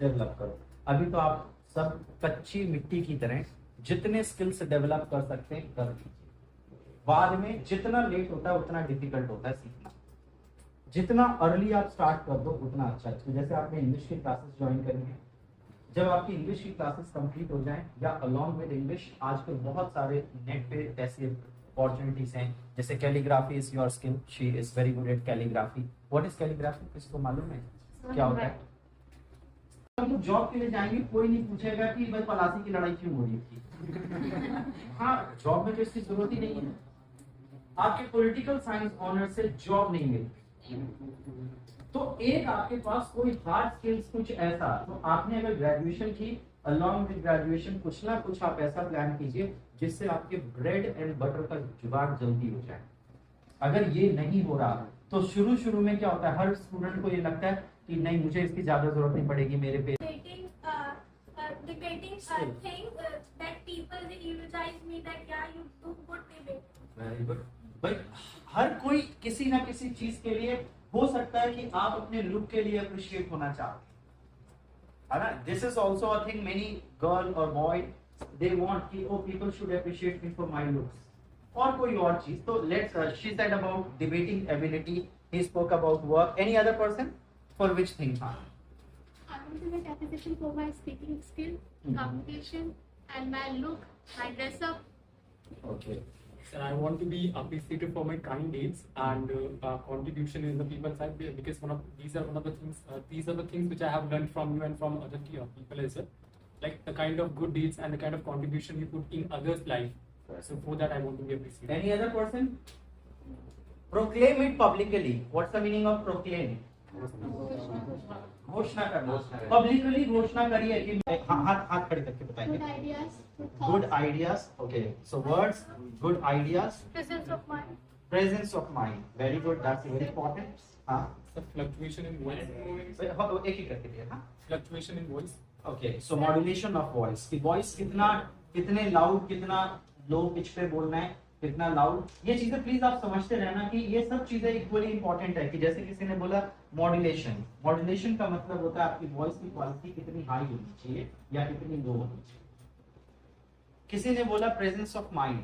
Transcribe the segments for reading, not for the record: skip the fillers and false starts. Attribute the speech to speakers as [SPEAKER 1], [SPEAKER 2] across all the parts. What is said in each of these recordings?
[SPEAKER 1] Develop करो। अभी तो आप सब कच्ची मिट्टी की तरह जितने स्किल्स डेवलप कर सकते हैं कर लीजिए। बाद में जितना लेट होता है उतना डिफिकल्ट होता है सीखना। जितना अर्ली आप स्टार्ट कर दो उतना अच्छा है। तो जैसे आपने इंग्लिश की क्लासेस ज्वाइन करनी है, जब आपकी इंग्लिश की क्लासेस कंप्लीट हो जाएं या अलोंग विद इंग्लिश, आजकल बहुत सारे नेट पे ऐसे अपॉर्चुनिटीज हैं, जैसे calligraphy is your skill, she is very good at calligraphy. What is calligraphy, किसको मालूम है क्या होता है? हम लोग जॉब के लिए जाएंगे, कोई नहीं पूछेगा कि भाई पलासी की लड़ाई क्यों हो रही थी। हाँ, जॉब में तो इसकी जरूरत ही नहीं है। आपके पॉलिटिकल साइंस ऑनर से जॉब नहीं मिलती, तो एक आपके पास कोई हार्ड स्किल्स कुछ ऐसा, तो आपने अगर ग्रेजुएशन की, अलॉन्ग विद ग्रेजुएशन कुछ ना कुछ आप ऐसा प्लान कीजिए जिससे आपके ब्रेड एंड बटर का जुगाड़ जल्दी हो जाए। अगर ये नहीं हो रहा तो शुरू में क्या होता है, हर स्टूडेंट को ये लगता है कि नहीं मुझे इसकी ज्यादा जरूरत नहीं पड़ेगी, मेरे पे
[SPEAKER 2] debating thing that people they criticize me that yeah you do good debate.
[SPEAKER 1] Very good भाई, हर कोई किसी ना किसी चीज के लिए, हो सकता है कि आप अपने लुक के लिए अप्रिशिएट होना चाहते हैं, है ना। This is also a thing many girl और बॉय दे वांट कि ओ people should appreciate me for my looks, और कोई और चीज। तो let's she said about debating ability, he spoke about work. Any other person for which thing?
[SPEAKER 2] I want to get appreciation for my speaking skill, communication, and my look, my dress up.
[SPEAKER 1] Okay.
[SPEAKER 3] Sir, I want to be appreciated for my kind deeds and contribution in the people side, because these are the things which I have learned from you and from other people as well. Like the kind of good deeds and the kind of contribution you put in others' life. So for that I want to be appreciated.
[SPEAKER 1] Any other person? Proclaim it publicly. What's the meaning of proclaim? घोषणा करना। Publicly घोषणा करिए कि हाथ खड़े करके बताएंगे।
[SPEAKER 2] Good ideas,
[SPEAKER 1] Good ideas. Okay. So words, good ideas.
[SPEAKER 2] presence of mind.
[SPEAKER 1] Presence of mind. Very good. That's very important. हाँ।
[SPEAKER 3] The fluctuation in voice.
[SPEAKER 1] एक ही करके दिया। हाँ।
[SPEAKER 3] Fluctuation in voice.
[SPEAKER 1] Okay. So modulation of voice. कि voice कितने loud, कितना low pitch पे बोलना है, कितना लाउड, ये चीजें प्लीज आप समझते रहना कि ये सब चीजें इक्वली इंपॉर्टेंट है। कि जैसे किसी ने बोला मॉड्यूलेशन, मॉड्यूलेशन का मतलब होता है आपकी वॉइस की क्वालिटी कितनी हाई होनी चाहिए या कितनी लो होनी चाहिए। किसी ने बोला प्रेजेंस ऑफ माइंड,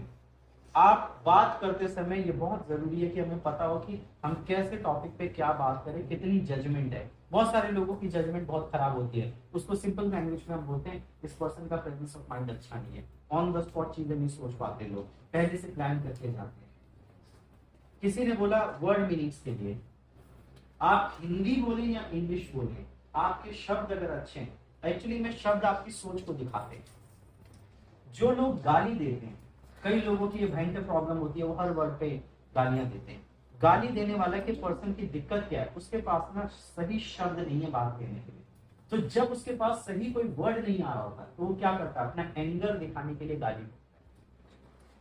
[SPEAKER 1] आप बात करते समय ये बहुत जरूरी है कि हमें पता हो कि हम कैसे टॉपिक पे क्या बात करें, कितनी जजमेंट है। बहुत सारे लोगों की जजमेंट बहुत खराब होती है, उसको सिंपल लैंग्वेज में हम बोलते हैं इस पर्सन का प्रेजेंस ऑफ माइंड अच्छा नहीं है। ऑन द स्पॉट चीजें नहीं सोच पाते लोग, पहले से प्लान करके जाते हैं। किसी ने बोला वर्ड मीनिंग्स के लिए, आप हिंदी बोलें या इंग्लिश बोलें, आपके शब्द अगर अच्छे हैं, एक्चुअली में शब्द आपकी सोच को दिखाते हैं। जो लोग गाली देते हैं, कई लोगों की ये भयंकर प्रॉब्लम होती है, वो हर वर्ड पे गालियां देते हैं। गाली देने वाला के पर्सन की दिक्कत क्या है, उसके पास ना सही शब्द नहीं है बात कहने के लिए। तो जब उसके पास सही कोई वर्ड नहीं आ रहा होता तो वो क्या करता है, अपना एंगर दिखाने के लिए गाली।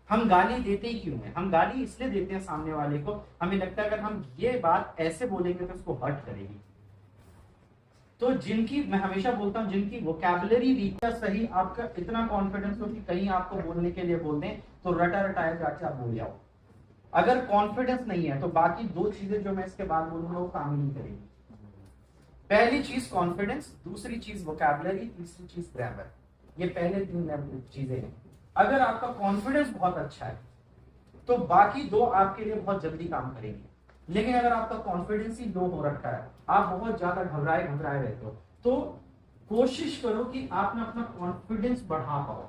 [SPEAKER 1] हम गाली देते ही क्यों है? हम गाली इसलिए देते हैं सामने वाले को, हमें लगता है अगर हम ये बात ऐसे बोलेंगे तो उसको हर्ट करेगी। तो जिनकी, मैं हमेशा बोलता हूँ, जिनकी वोकैबुलरी वीक है, सही आपका इतना कॉन्फिडेंस हो कि कहीं आपको बोलने के लिए बोल दें तो रटा रटाया जाके आप बोल जाओ। अगर कॉन्फिडेंस नहीं है तो बाकी दो चीजें जो मैं इसके बाद बोलूंगा वो काम ही नहीं करेगी। पहली चीज कॉन्फिडेंस, दूसरी चीज वोकैबुलरी, तीसरी चीज ग्रामर। ये पहले तीन चीजें हैं। अगर आपका कॉन्फिडेंस बहुत अच्छा है तो बाकी दो आपके लिए बहुत जल्दी काम करेंगे। लेकिन अगर आपका कॉन्फिडेंस ही लो हो रखा है, आप बहुत ज्यादा घबराए रहते हो, तो कोशिश करो कि आप ना अपना कॉन्फिडेंस बढ़ा पाओ।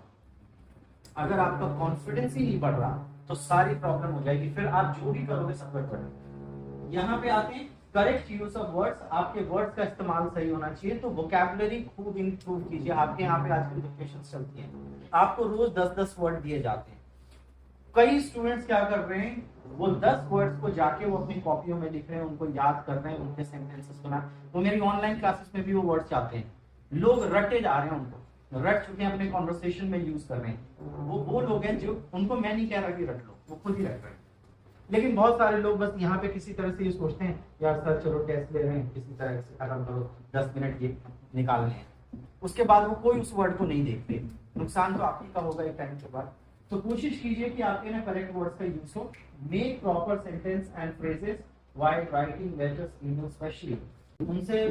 [SPEAKER 1] अगर आपका कॉन्फिडेंस ही नहीं बढ़ रहा तो सारी प्रॉब्लम हो जाएगी, फिर आप जो भी करोगे सब गड़बड़। यहाँ पे आते हैं करेक्ट यूज ऑफ वर्ड्स, आपके वर्ड्स का इस्तेमाल सही होना चाहिए। तो वोकैबुलरी खूब इंप्रूव कीजिए। आपके यहाँ पे आजकल डिक्टेशंस चलती हैं, आपको रोज 10-10 वर्ड दिए जाते हैं। कई स्टूडेंट्स क्या कर रहे हैं, वो 10 वर्ड्स को जाके वो अपनी कॉपियों में लिख रहे हैं, उनको याद कर रहे हैं, उनके सेंटेंसेस बना। वो मेरी ऑनलाइन क्लासेस में भी वो वर्ड्स आते हैं, लोग रटे जा रहे हैं, उनको रट चुके हैं, अपने कॉन्वर्सेशन में यूज कर रहे हैं। वो लोग हैं जो, उनको मैं नहीं कह रहा कि रट लो, वो खुद ही रट रहे हैं। लेकिन बहुत सारे लोग बस यहाँ पे किसी तरह से ये सोचते हैं यार सर चलो टेस्ट ले रहे हैं, किसी तरह से खत्म करो, 10 मिनट ये निकालने हैं, उसके बाद वो कोई उस वर्ड को नहीं देखते। नुकसान तो आप ही का होगा एक टाइम के बाद। तो कोशिश कीजिए कि आपके ना करेक्ट वर्ड्स का यूज हो। Make proper sentence and phrases while writing letters, email specially. उनसे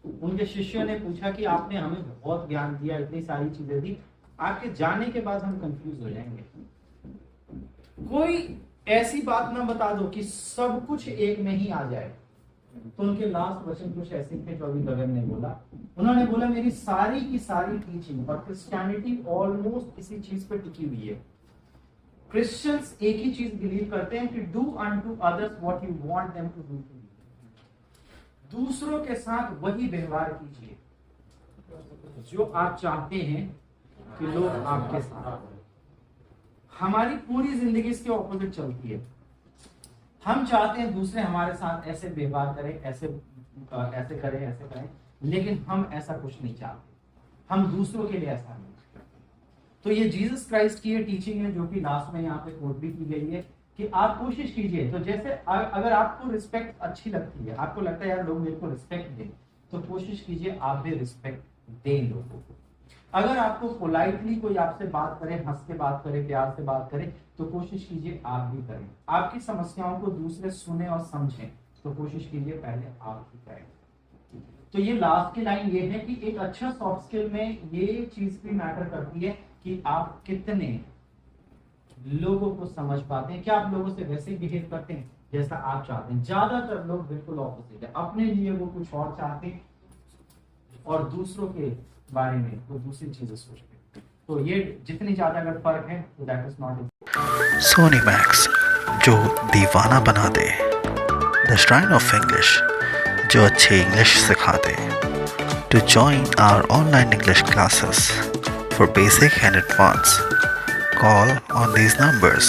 [SPEAKER 1] उनके शिष्यों ने पूछा कि आपने हमें बहुत ज्ञान दिया, इतनी सारी चीजें दी, आपके जाने के बाद हम कंफ्यूज हो जाएंगे। कोई ऐसी बात ना बता दो कि सब कुछ एक में ही आ जाए। तो उनके लास्ट वचन कुछ ऐसे थे जो अभी गगन ने बोला। उन्होंने बोला मेरी सारी की सारी टीचिंग और क्रिश्चियनिटी ऑलमोस्ट इसी चीज पे टिकी हुई है। क्रिश्चियंस एक ही चीज बिलीव करते हैं कि do unto others what you want them to do to you. दूसरों के साथ वही व्यवहार कीजिए जो आप चाहते हैं कि लोग आपके साथ। हमारी पूरी जिंदगी इसके ऑपोजिट चलती है। हम चाहते हैं दूसरे हमारे साथ ऐसे व्यवहार करें, ऐसे करें, लेकिन हम ऐसा कुछ नहीं चाहते। हम दूसरों के लिए ऐसा नहीं। तो ये जीसस क्राइस्ट की ये टीचिंग है जो कि लास्ट में यहाँ पे कोट भी की गई है कि आप कोशिश कीजिए। तो जैसे अगर आपको रिस्पेक्ट अच्छी लगती है, आपको लगता है यार लोग मेरे को रिस्पेक्ट दें, तो कोशिश कीजिए आप भी रिस्पेक्ट दें लोगों को। अगर आपको पोलाइटली कोई आपसे बात करे, हंस के बात करे, प्यार से बात करे, तो कोशिश कीजिए आप भी करें। आपकी समस्याओं को दूसरे सुने और समझें, तो कोशिश कीजिए पहले आप भी करें। तो ये लास्ट की लाइन ये है कि एक अच्छा सॉफ्ट स्किल में ये चीज भी मैटर करती है कि आप कितने लोगों को समझ पाते हैं। क्या आप लोगों से वैसे बिहेव करते हैं जैसा आप चाहते हैं? ज्यादातर लोग बिल्कुल ऑपोजिट है, अपने लिए वो कुछ और चाहते हैं और दूसरों के बारे में वो दूसरी चीजें सोचते हैं। तो ये जितनी ज्यादा अगर फर्क है तो that is not
[SPEAKER 4] Sony Max, जो दीवाना बना दे। द श्राइन ऑफ इंग्लिश, जो अच्छी इंग्लिश सिखा दे। To join our online English classes for basic and advance, call on these numbers